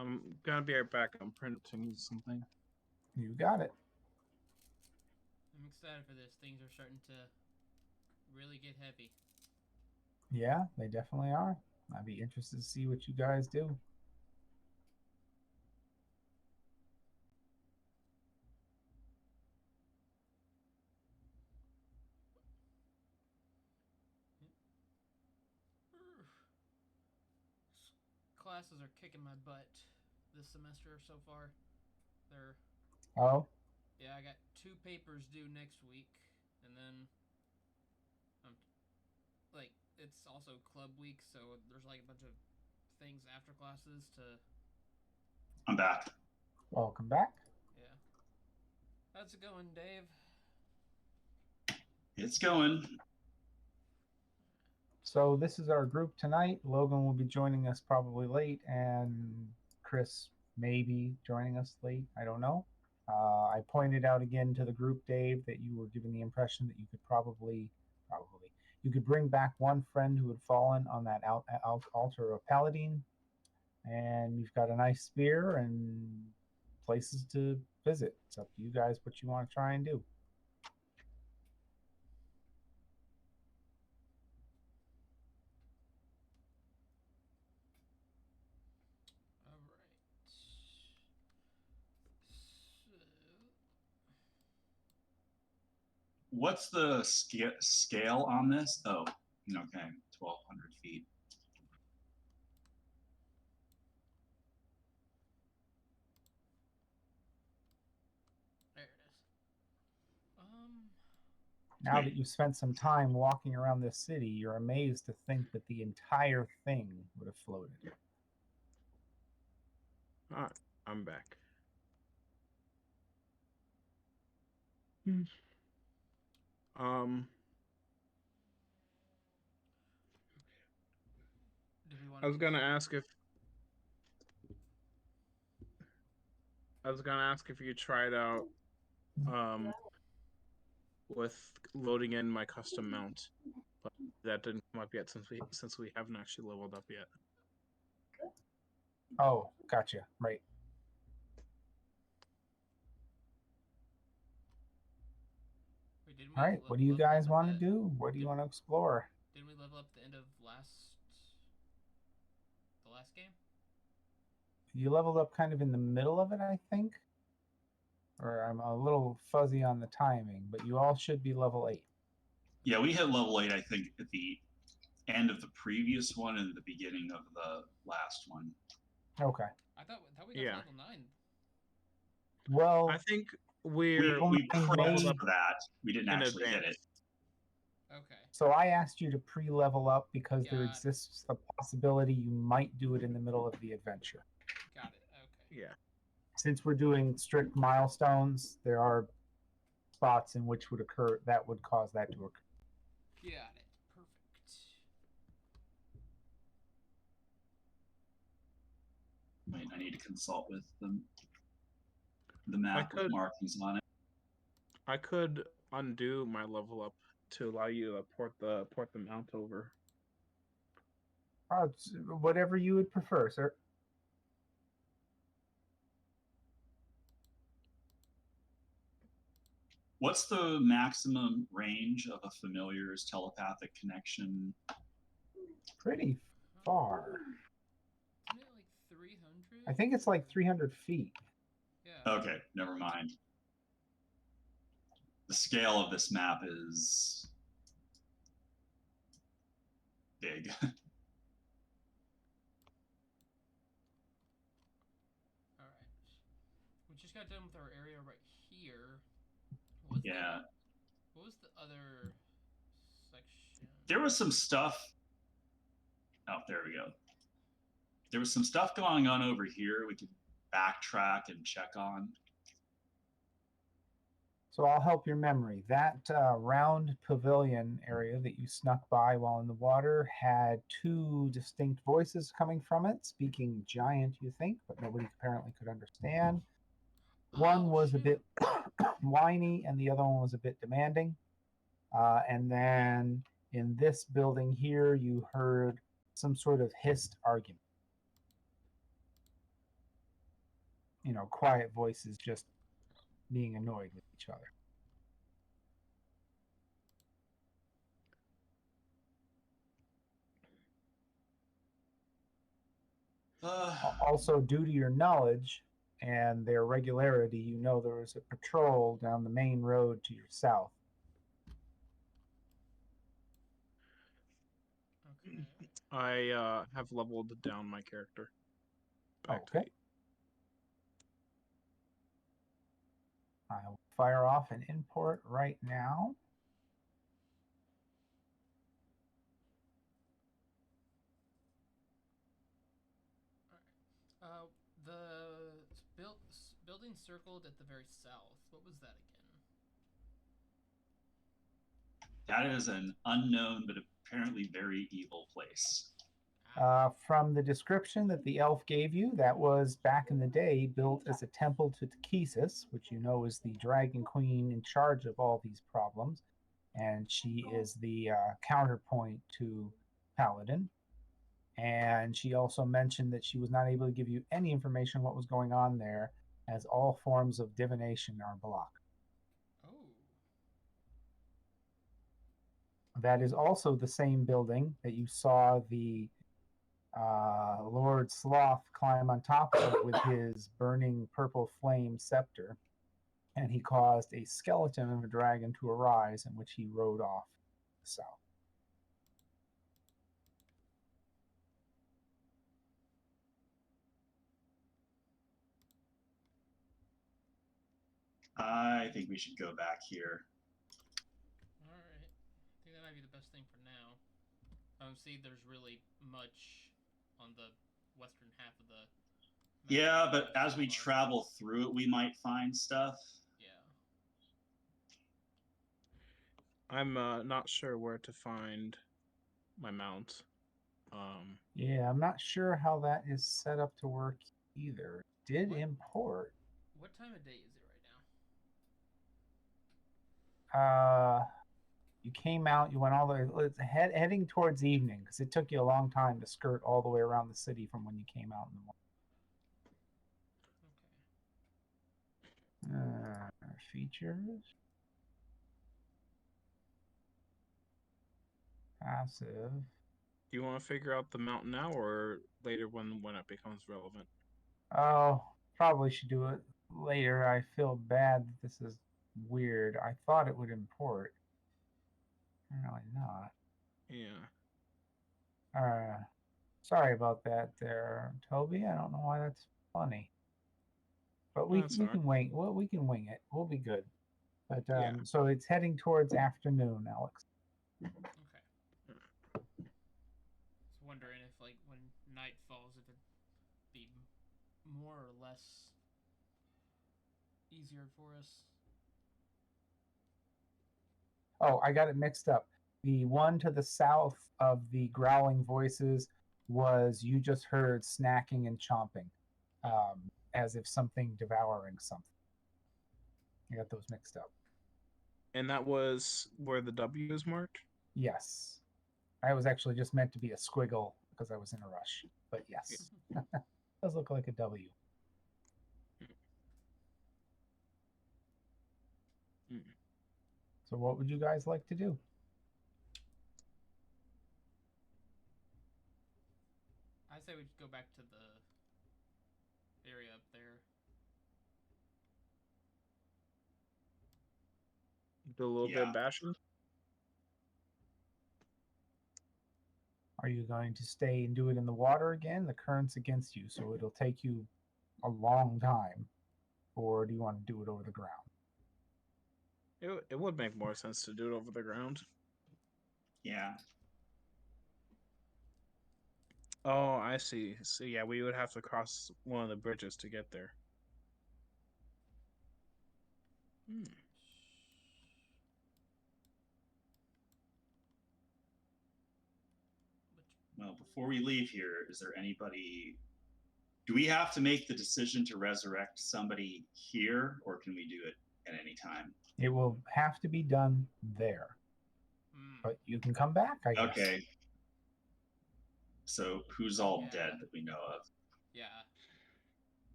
I'm gonna be right back. I'm printing something. You got it. I'm excited for this. Things are starting to really get heavy. Yeah, they definitely are. I'd be interested to see what you guys do. Classes are kicking my butt this semester so far. They're Oh, Yeah, I got 2 papers due next week, and then like it's also club week, so there's like a bunch of things after classes to. I'm back. welcome back. Yeah. How's it going, Dave? It's going. So this is our group tonight. Logan will be joining us probably late, and Chris may be joining us late. I don't know. I pointed out again to the group, Dave, that you were given the impression that you could probably you could bring back one friend who had fallen on that altar of Paladine, and you've got a nice spear and places to visit. It's up to you guys what you want to try and do. All right. So, What's the scale on this? Oh, okay, 1,200 feet. there it is. Now that you've spent some time walking around this city, you're amazed to think that the entire thing would have floated. All right, I'm back. Do we want? I was gonna ask if you tried out with loading in my custom mount, but that didn't come up yet since we haven't actually leveled up yet. Oh, gotcha. Right. Wait, didn't we All right. What do you level up guys at want to the- do? What do you want to explore? Didn't we level up at the end of the last game? You leveled up kind of in the middle of it, I think. Or I'm a little fuzzy on the timing, but you all should be level 8. Yeah, we hit level 8, I think, at the end of the previous one and the beginning of the last one. Okay. I thought we got level 9. Well, I think we prepped for that. We didn't actually hit it. Okay. So I asked you to pre-level up because there Got exists the possibility you might do it in the middle of the adventure. Got it. Okay. Yeah. Since we're doing strict milestones, there are spots in which would cause that to occur. Got it. Perfect. Wait, I need to consult with the map with markings on it. I could undo my level up to allow you to port the mount over. Whatever you would prefer, sir. What's the maximum range of a familiar's telepathic connection? Pretty far. Isn't it like 300? I think it's like 300 feet. Yeah. Okay, never mind. The scale of this map is big. All right. We just got done with our area right here. What was the other section? There was some stuff. Oh, there we go. There was some stuff going on over here we could backtrack and check on. So I'll help your memory. That round pavilion area that you snuck by while in the water had 2 distinct voices coming from it, speaking giant, you think, but nobody apparently could understand. One was a bit whiny, and the other one was a bit demanding. And then in this building here, you heard some sort of hissed argument. quiet voices just being annoyed with each other. Also, due to your knowledge and their regularity, you know there was a patrol down the main road to your south. Okay. I have leveled down my character. Back to Okay. 8. I will fire off an import right now. The building circled at the very south. What was that again? That is an unknown but apparently very evil place. From the description that the elf gave you, that was back in the day built as a temple to Thekesis, which you know is the dragon queen in charge of all these problems. And she is the counterpoint to Paladin. And she also mentioned that she was not able to give you any information on what was going on there, as all forms of divination are blocked. Oh. That is also the same building that you saw the Lord Sloth climb on top of with his burning purple flame scepter, and he caused a skeleton of a dragon to arise, in which he rode off south. I think we should go back here. All right. I think that might be the best thing for now. I don't see there's really much on the western half of the map. Yeah, but as we travel through it, we might find stuff. Yeah. I'm not sure where to find my mount. Yeah, I'm not sure how that is set up to work either. Did import. What time of day is it right now? You came out, you went all the way, it's heading towards evening, because it took you a long time to skirt all the way around the city from when you came out in the morning. Features. Passive. Do you want to figure out the mount now or later when it becomes relevant? Oh, probably should do it later. I feel bad that this is weird. I thought it would import. Really not. Yeah. Sorry about that there, Toby. I don't know why that's funny. But we can wing. Well, we can wing it. We'll be good. But yeah. So it's heading towards afternoon, Alex. Okay. Just wondering if, like, when night falls, if it'd be more or less easier for us. Oh, I got it mixed up. The one to the south of the growling voices was you just heard snacking and chomping, as if something devouring something. I got those mixed up. And that was where the W is marked? Yes. I was actually just meant to be a squiggle because I was in a rush. But yes. Does look like a W. So what would you guys like to do? I say we just go back to the area up there. Do a little bit of bashing? Are you going to stay and do it in the water again? The current's against you, so it'll take you a long time. Or do you want to do it over the ground? It would make more sense to do it over the ground. Yeah. Oh, I see. So yeah, we would have to cross one of the bridges to get there. Well, before we leave here, is there anybody... Do we have to make the decision to resurrect somebody here, or can we do it at any time? It will have to be done there. But you can come back, I guess. Okay. So who's all dead that we know of? Yeah.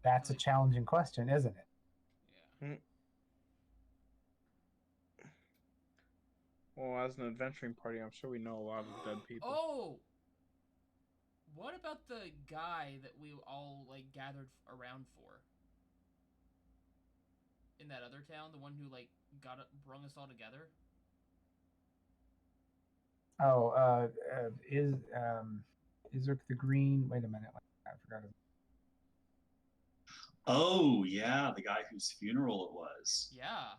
That's a challenging question, isn't it? Yeah. Well, as an adventuring party, I'm sure we know a lot of dead people. Oh! What about the guy that we all, like, gathered around for? In that other town? The one who, like, brung us all together? Oh, Isaac the Green. Wait a minute. I forgot his. Oh, yeah, the guy whose funeral it was. Yeah.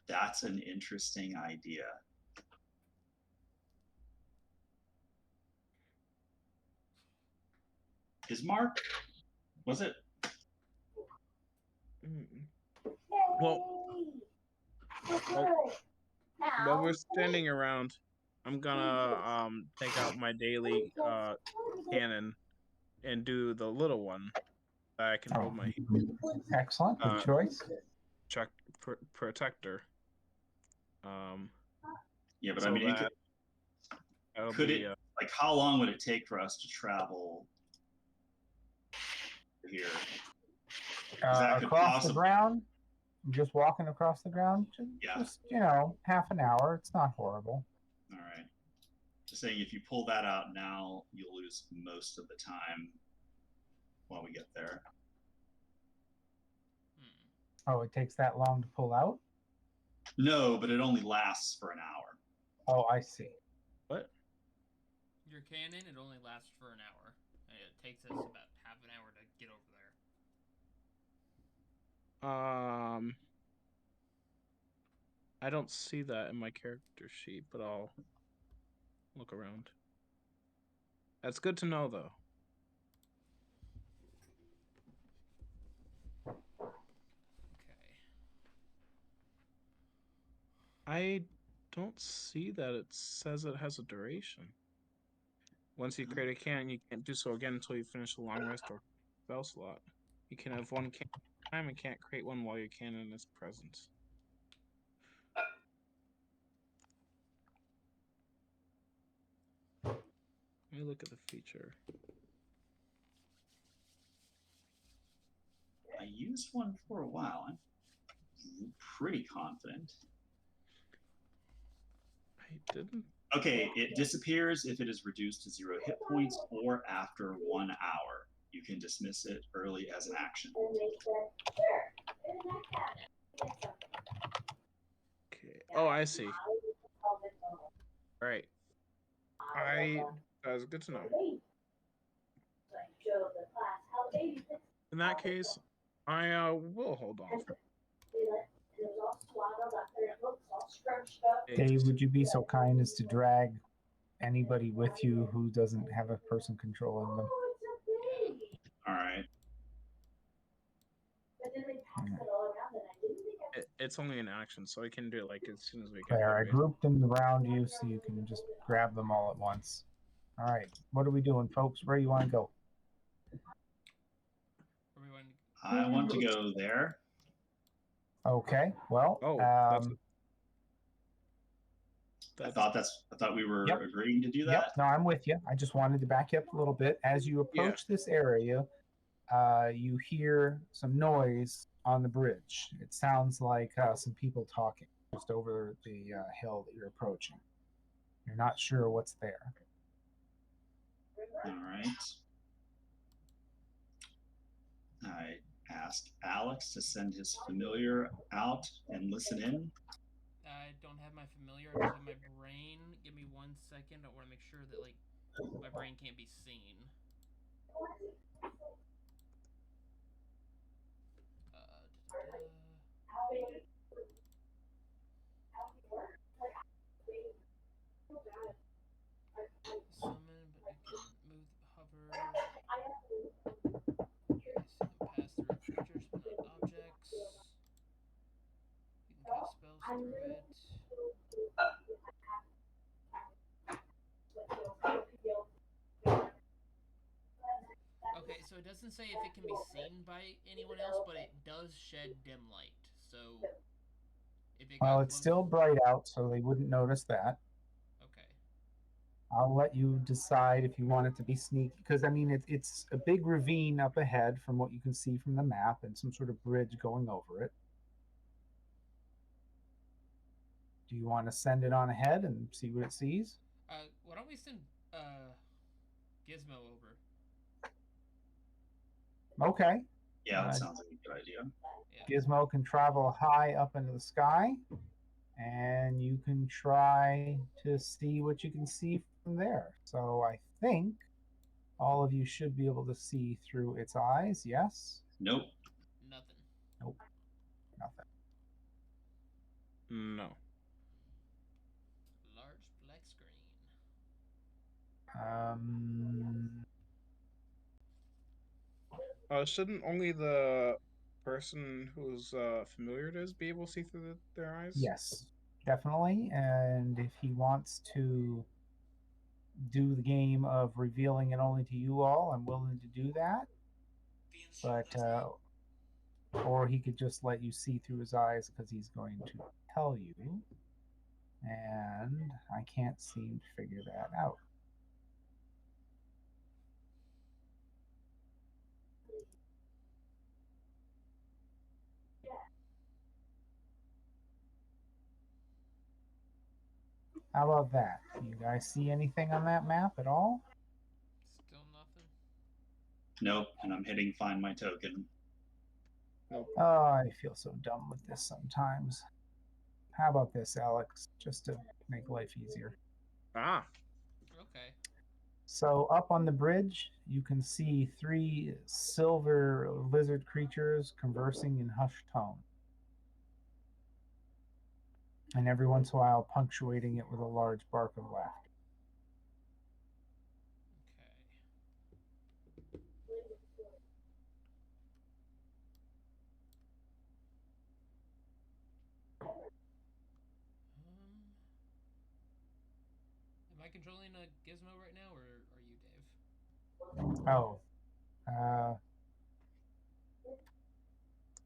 That's an interesting idea. Is Mark? Was it? Well, while we're standing around, I'm gonna take out my daily cannon and do the little one that I can hold my Excellent. Good choice. protector. Yeah, but so I mean, could it? be, Like, how long would it take for us to travel here? Across the ground, just walking across the ground. Yeah. Just half an hour. It's not horrible. All right. Just saying, if you pull that out now, you'll lose most of the time while we get there. Oh, it takes that long to pull out? No, but it only lasts for an hour. Oh, I see. What? Your cannon, it only lasts for an hour. And it takes us about half an hour to get over there. I don't see that in my character sheet, but I'll look around. That's good to know, though. Okay. I don't see that it says it has a duration. Once you create a cannon, you can't do so again until you finish a long rest or spell slot. You can have one cannon at a time and can't create one while your cannon is present. Let me look at the feature. I used one for a while. I'm pretty confident. I didn't. Okay, it disappears if it is reduced to 0 hit points or after 1 hour. You can dismiss it early as an action. Okay. Oh, I see. All right. That's good to know. In that case, I will hold on. Dave, would you be so kind as to drag anybody with you who doesn't have a person controlling them? All right. It's only an action, so I can do it like as soon as we get There, I there. grouped them around you so you can just grab them all at once. All right, what are we doing, folks? Where do you want to go? I want to go there. Okay, well, I thought we were agreeing to do that. Yep, no, I'm with you. I just wanted to back you up a little bit. As you approach this area, you hear some noise on the bridge. It sounds like some people talking just over the hill that you're approaching. You're not sure what's there. All right. I ask Alex to send his familiar out and listen in. I don't have my familiar. I just have my brain. Give me 1 second. I want to make sure that, like, my brain can't be seen. Summon, but I can move, hover. Okay, so pass through creatures, but not objects. You can cast spells through it. Okay, so it doesn't say if it can be seen by anyone else, but it does shed dim light. So if it Well, it's still bright out, so they wouldn't notice that. Okay. I'll let you decide if you want it to be sneaky, because I mean it's a big ravine up ahead from what you can see from the map, and some sort of bridge going over it. Do you want to send it on ahead and see what it sees? Why don't we send Gizmo over? Okay. Yeah, that sounds like a good idea. Yeah. Gizmo can travel high up into the sky, and you can try to see what you can see from there. So I think all of you should be able to see through its eyes. Yes? Nope. Nothing. Nope. Nothing. No. Large black screen. Shouldn't only the person who's familiar to us be able to see through their eyes? Yes, definitely. And if he wants to do the game of revealing it only to you all, I'm willing to do that. But or he could just let you see through his eyes because he's going to tell you. And I can't seem to figure that out. How about that? Do you guys see anything on that map at all? Still nothing. Nope. And I'm hitting find my token. Nope. Oh, I feel so dumb with this sometimes. How about this, Alex? Just to make life easier. Ah. Okay. So up on the bridge, you can see 3 silver lizard creatures conversing in hushed tone. And every once in a while punctuating it with a large bark of laughter. Am I controlling a Gizmo right now, or are you, Dave? Oh.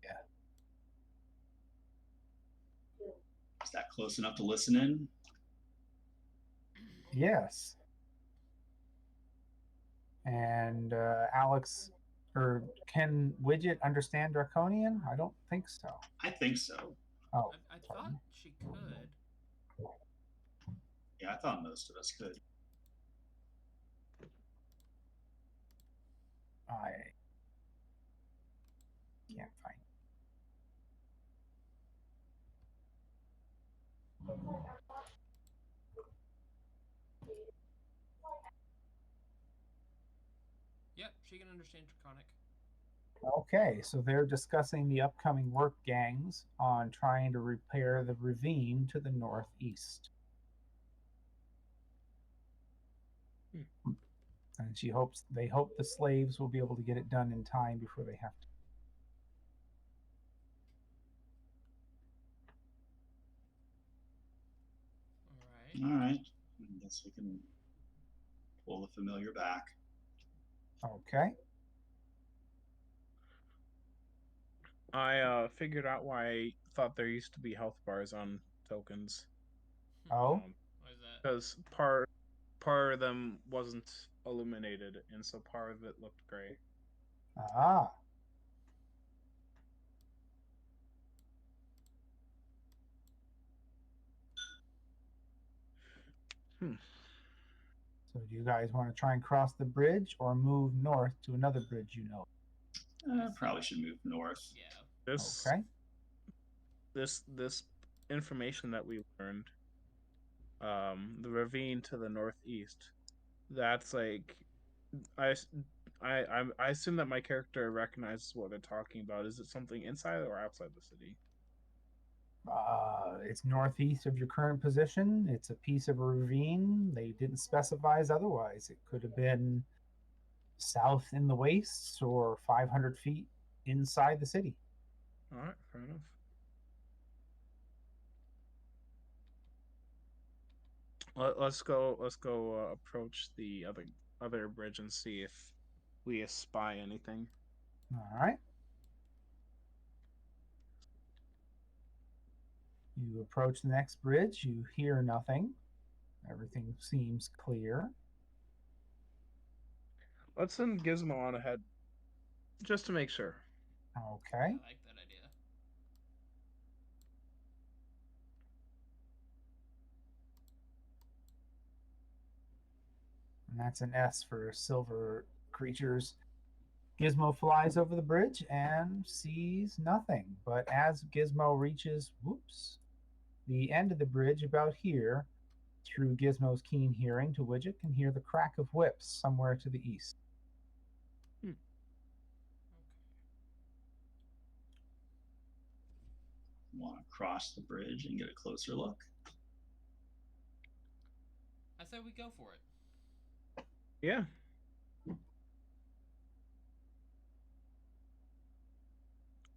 Yeah. Is that close enough to listen in? Yes. And Alex, or can Widget understand Draconian? I don't think so. I think so. Oh. I thought she could. Yeah, I thought most of us could. I can't find it. Yep, she can understand Draconic. Okay, so they're discussing the upcoming work gangs on trying to repair the ravine to the northeast. And they hope the slaves will be able to get it done in time before they have to. All All right. I guess we can pull the familiar back. Okay. I figured out why I thought there used to be health bars on tokens. Oh. Why is that? Because part of them wasn't illuminated, and so part of it looked gray. Ah. So do you guys want to try and cross the bridge or move north to another bridge you know? Probably should move north. Yeah. Okay. This information that we learned, the ravine to the northeast, that's like, I assume that my character recognizes what they're talking about. Is it something inside or outside the city? It's northeast of your current position. It's a piece of a ravine. They didn't specify as otherwise. It could have been south in the wastes or 500 feet inside the city. All right, fair enough. Let's go approach the other bridge and see if we espy anything. All right. You approach the next bridge. You hear nothing. Everything seems clear. Let's send Gizmo on ahead, just to make sure. Okay. I like that idea. And that's an S for silver creatures. Gizmo flies over the bridge and sees nothing. But as Gizmo reaches, the end of the bridge about here, through Gizmo's keen hearing, to Widget can hear the crack of whips somewhere to the east. Want to cross the bridge and get a closer look? I say we go for it. Yeah.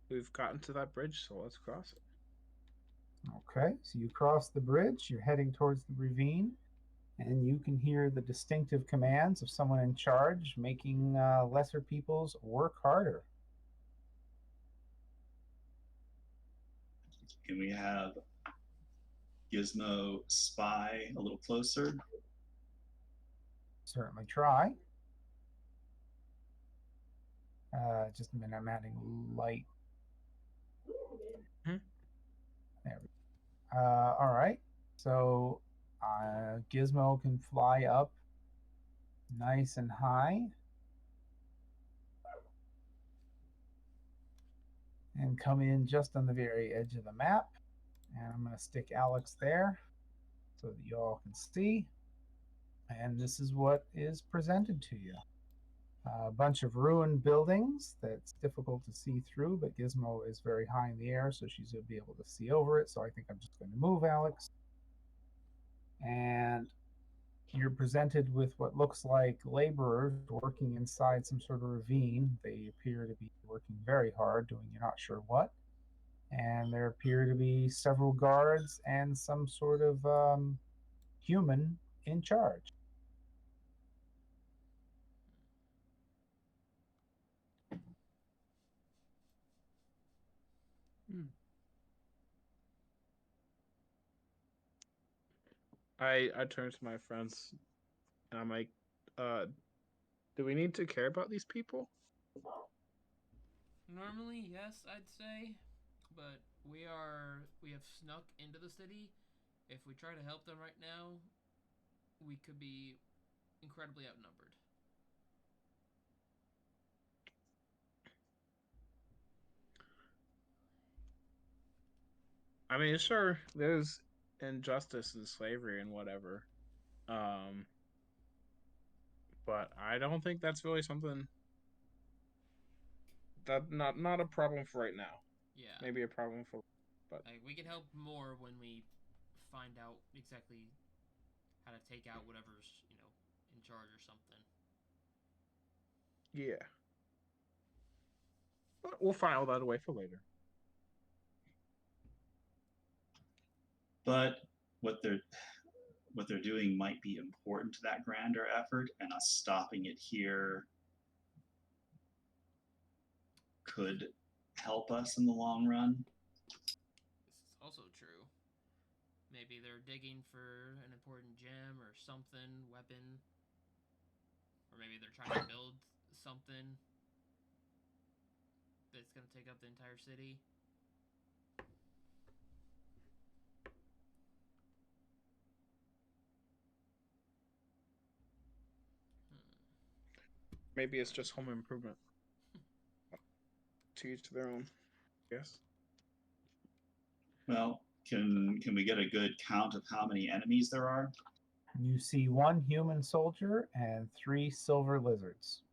We've gotten to that bridge, so let's cross it. Okay, so you cross the bridge, you're heading towards the ravine, and you can hear the distinctive commands of someone in charge making lesser peoples work harder. Can we have Gizmo spy a little closer? Certainly try. Just a minute, I'm adding light. Hmm. There we go. All right, so Gizmo can fly up nice and high and come in just on the very edge of the map. And I'm going to stick Alex there so that you all can see. And this is what is presented to you. A bunch of ruined buildings that's difficult to see through, but Gizmo is very high in the air, so she's going to be able to see over it. So I think I'm just going to move Alex. And you're presented with what looks like laborers working inside some sort of ravine. They appear to be working very hard, doing you're not sure what. And there appear to be several guards and some sort of human in charge. I turn to my friends and I'm like, do we need to care about these people? Normally, yes, I'd say, but we have snuck into the city. If we try to help them right now, we could be incredibly outnumbered. I mean, sure, there's injustice and slavery and whatever. But I don't think that's really something that not a problem for right now. Yeah. Maybe a problem for, but like, we can help more when we find out exactly how to take out whatever's in charge or something. Yeah. But we'll file that away for later. But what they're doing might be important to that grander effort, and us stopping it here could help us in the long run. This is also true. Maybe they're digging for an important gem or something, weapon. Or maybe they're trying to build something that's going to take up the entire city. Maybe it's just home improvement. To each their own, yes. Well, can we get a good count of how many enemies there are? You see one human soldier and 3 silver lizards.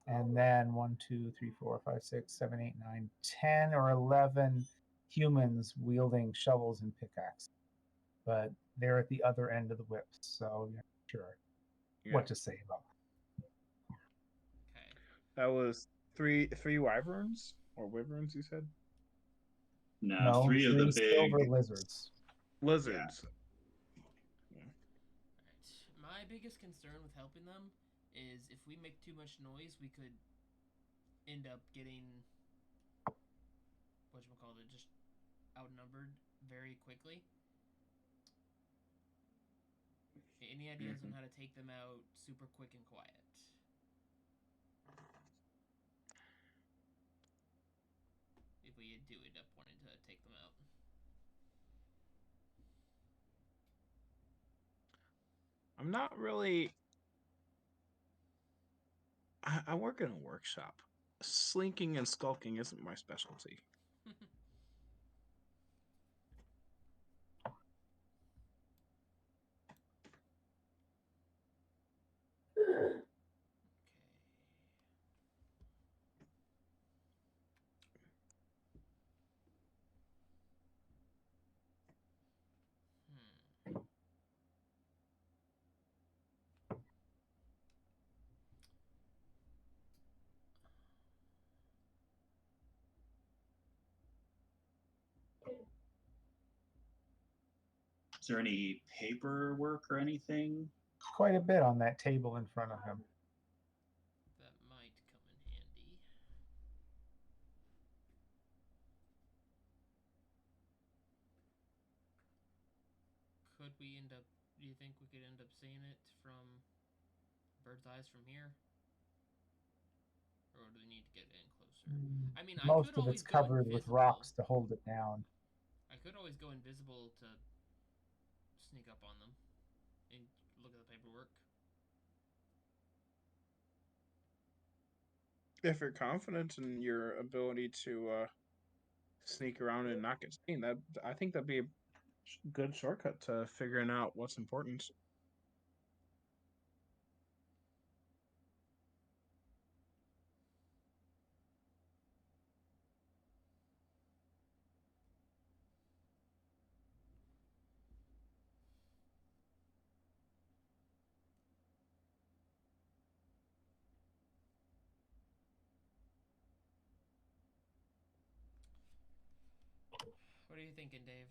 And then 1, 2, 3, 4, 5, 6, 7, 8, 9, 10 or 11 humans wielding shovels and pickaxes. But they're at the other end of the whips, so you're not sure what to say about that. Okay. That was three wyverns or wyverns, you said? No, 3 of the big silver lizards. Lizards. Alright. My biggest concern with helping them is if we make too much noise, we could end up getting whatchamacallit, just outnumbered very quickly. Any ideas on how to take them out super quick and quiet? If we do end up wanting to take them out. I'm not really. I work in a workshop. Slinking and skulking isn't my specialty. Is there any paperwork or anything? Quite a bit on that table in front of him. That might come in handy. Could we end up? Do you think we could end up seeing it from bird's eyes from here, or do we need to get in closer? I mean, Most I could of it's always go covered with invisible. rocks to hold it down. I could always go invisible to sneak up on them and look at the paperwork. If you're confident in your ability to sneak around and not get seen, I think that'd be a good shortcut to figuring out what's important. What are you thinking, Dave?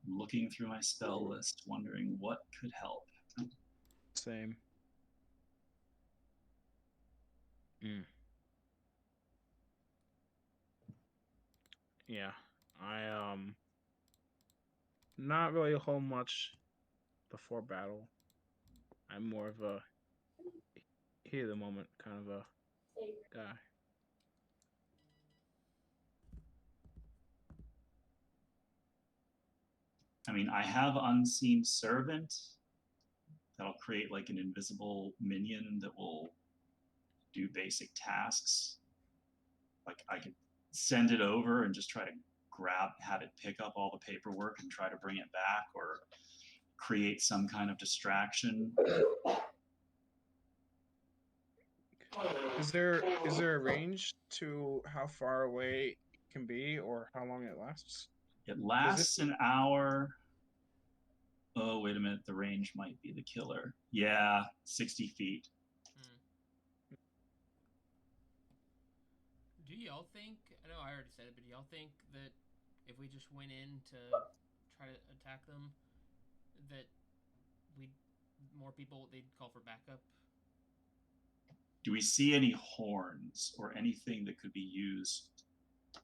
I'm looking through my spell list, wondering what could help. Same. Yeah, I not really a whole much before battle. I'm more of a heat of the moment kind of a guy. I mean, I have Unseen Servant. That'll create like an invisible minion that will do basic tasks. Like I could send it over and just try to have it pick up all the paperwork and try to bring it back, or create some kind of distraction. Is there a range to how far away it can be or how long it lasts? It lasts an hour. Oh, wait a minute. The range might be the killer. Yeah, 60 feet. Do y'all think, I know I already said it, but do y'all think that if we just went in to try to attack them, that more people, they'd call for backup? Do we see any horns or anything that could be used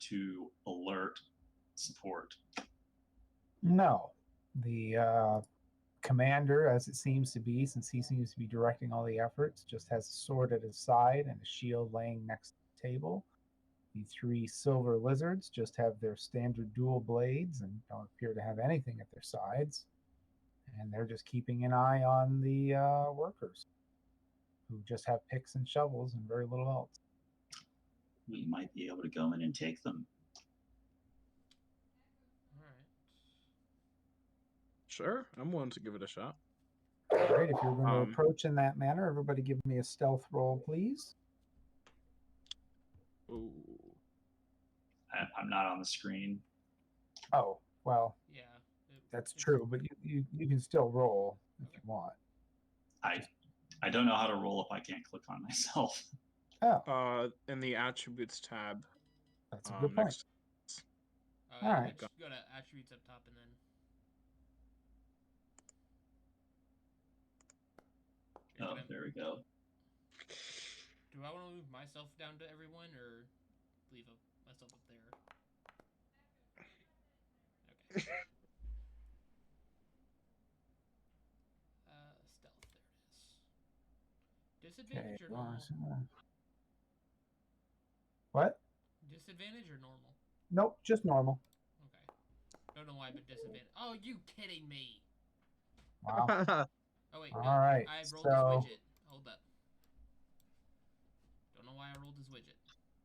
to alert support? No. The commander, as it seems to be, since he seems to be directing all the efforts, just has a sword at his side and a shield laying next to the table. The 3 silver lizards just have their standard dual blades and don't appear to have anything at their sides. And they're just keeping an eye on the workers, who just have picks and shovels and very little else. We might be able to go in and take them. All right. Sure, I'm willing to give it a shot. All right, if you're going to approach in that manner, everybody give me a stealth roll, please. Ooh. I'm not on the screen. Oh, well, yeah, that's true, but you can still roll if you want. I don't know how to roll if I can't click on myself. Oh. In the attributes tab. That's a good point. All right. Just go to attributes up top and then. Oh, there we go. Do I want to move myself down to everyone or leave myself up there? Okay. Disadvantage or normal? What? Disadvantage or normal? Nope, just normal. Okay. Don't know why, but disadvantage. Oh, you kidding me? Wow. Oh wait, All no. right, I rolled so- this widget. Hold up. Don't know why I rolled this widget.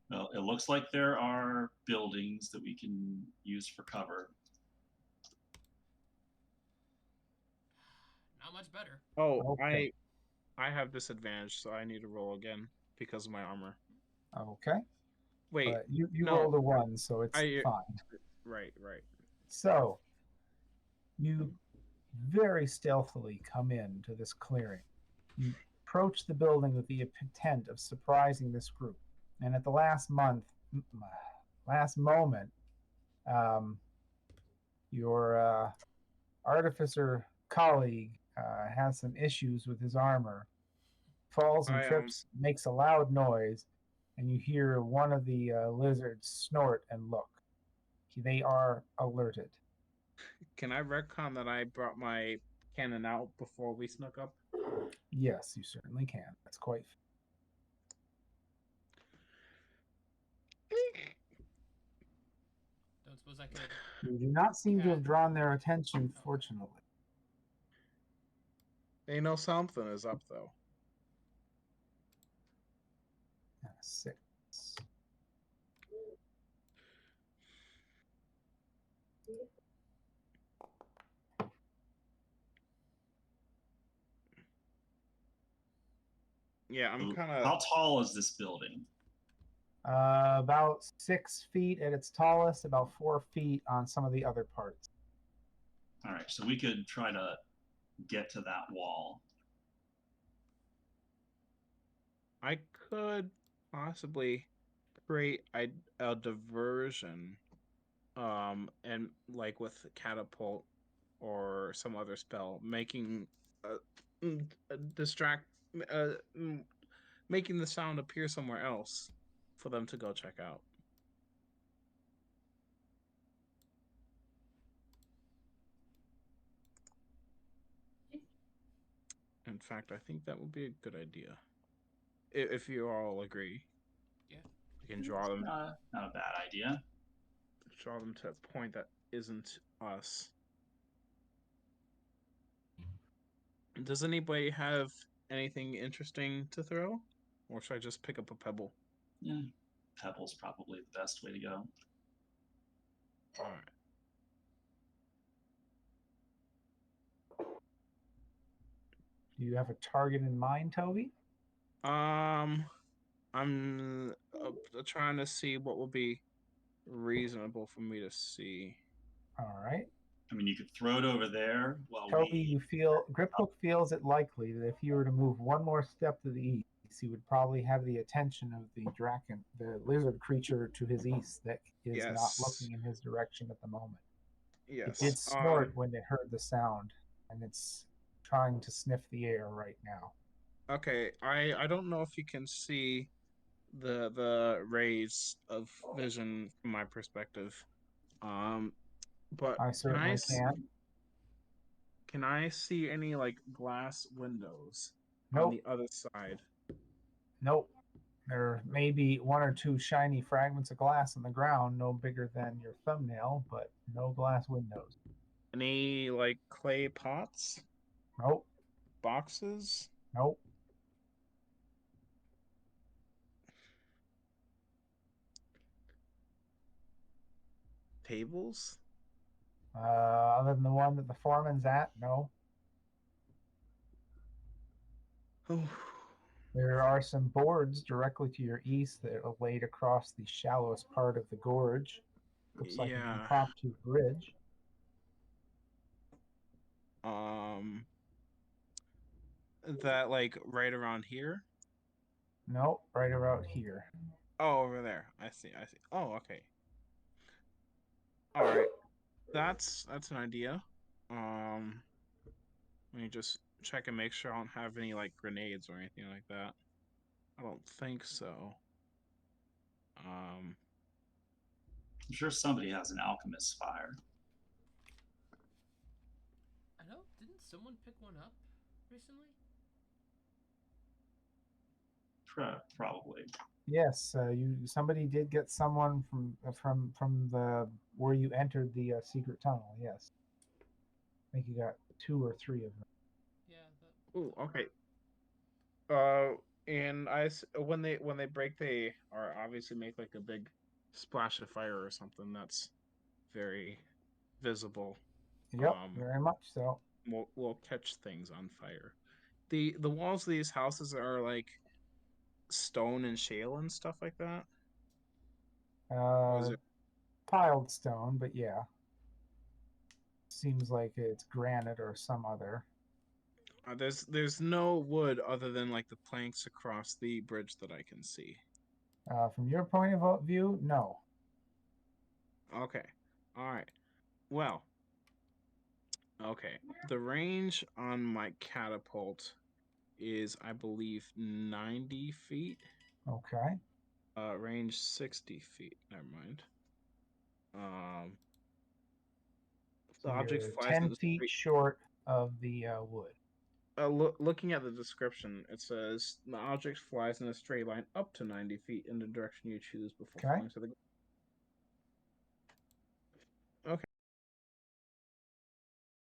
Well, it looks like there are buildings that we can use for cover. Not much better. Oh, Okay. I have disadvantage, so I need to roll again because of my armor. Okay. Wait, But you no. rolled a 1, so it's I- fine. right. So, you very stealthily come into this clearing. You approach the building with the intent of surprising this group. And at the last moment, your artificer colleague has some issues with his armor, falls and trips, makes a loud noise, and you hear one of the lizards snort and look. They are alerted. Can I retcon that I brought my cannon out before we snuck up? Yes, you certainly can. That's quite. Don't suppose I could. You do not seem to have drawn their attention, fortunately. They know something is up, though. 6. Yeah, I'm kind How of. tall is this building? About 6 feet at its tallest, about 4 feet on some of the other parts. All right, so we could try to get to that wall. I could possibly create a diversion, and like with catapult or some other spell, making distract, making the sound appear somewhere else for them to go check out. In fact, I think that would be a good idea. If you all agree. Yeah. We can draw them. Not a bad idea. Draw them to a point that isn't us. Does anybody have anything interesting to throw? Or should I just pick up a pebble? Yeah, pebble's probably the best way to go. Alright. Do you have a target in mind, Toby? I'm trying to see what would be reasonable for me to see. All right. I mean, you could throw it over there while Toby, you feel Griphook feels it likely that if you were to move one more step to the east, he would probably have the attention of the lizard creature to his east that is not looking in his direction at the moment. Yes. It did snort when it heard the sound, and it's trying to sniff the air right now. Okay, I don't know if you can see the rays of vision from my perspective. But I certainly can. Can I see any like glass windows Nope. on the other side? Nope. There may be 1 or 2 shiny fragments of glass on the ground, no bigger than your thumbnail, but no glass windows. Any like clay pots? Nope. Boxes? Nope. Tables? Other than the one that the foreman's at, no. Oh. There are some boards directly to your east that are laid across the shallowest part of the gorge. Looks like an impromptu bridge. That like right around here? Nope, right around here. Oh, over there. I see. Oh, okay. All right. That's an idea. Let me just check and make sure I don't have any like grenades or anything like that. I don't think so. I'm sure somebody has an alchemist's fire. I know. Didn't someone pick one up recently? Probably. Yes, somebody did get someone from the where you entered the secret tunnel. Yes, I think you got 2 or 3 of them. Yeah. Ooh, okay. And when they break, they are obviously make like a big splash of fire or something that's very visible. Yep, very much so. Will catch things on fire. The walls of these houses are like stone and shale and stuff like that. Or is it? Piled stone, but yeah, seems like it's granite or some other. There's no wood other than like the planks across the bridge that I can see. From your point of view, no. Okay. All right. Well. Okay. The range on my catapult is, I believe, 90 feet. Okay. Range 60 feet. Never mind. The So object you're flies 10 in a feet straight. short of the wood. Looking at the description, it says the object flies in a straight line up to 90 feet in the direction you choose before Okay. falling to the ground. Okay.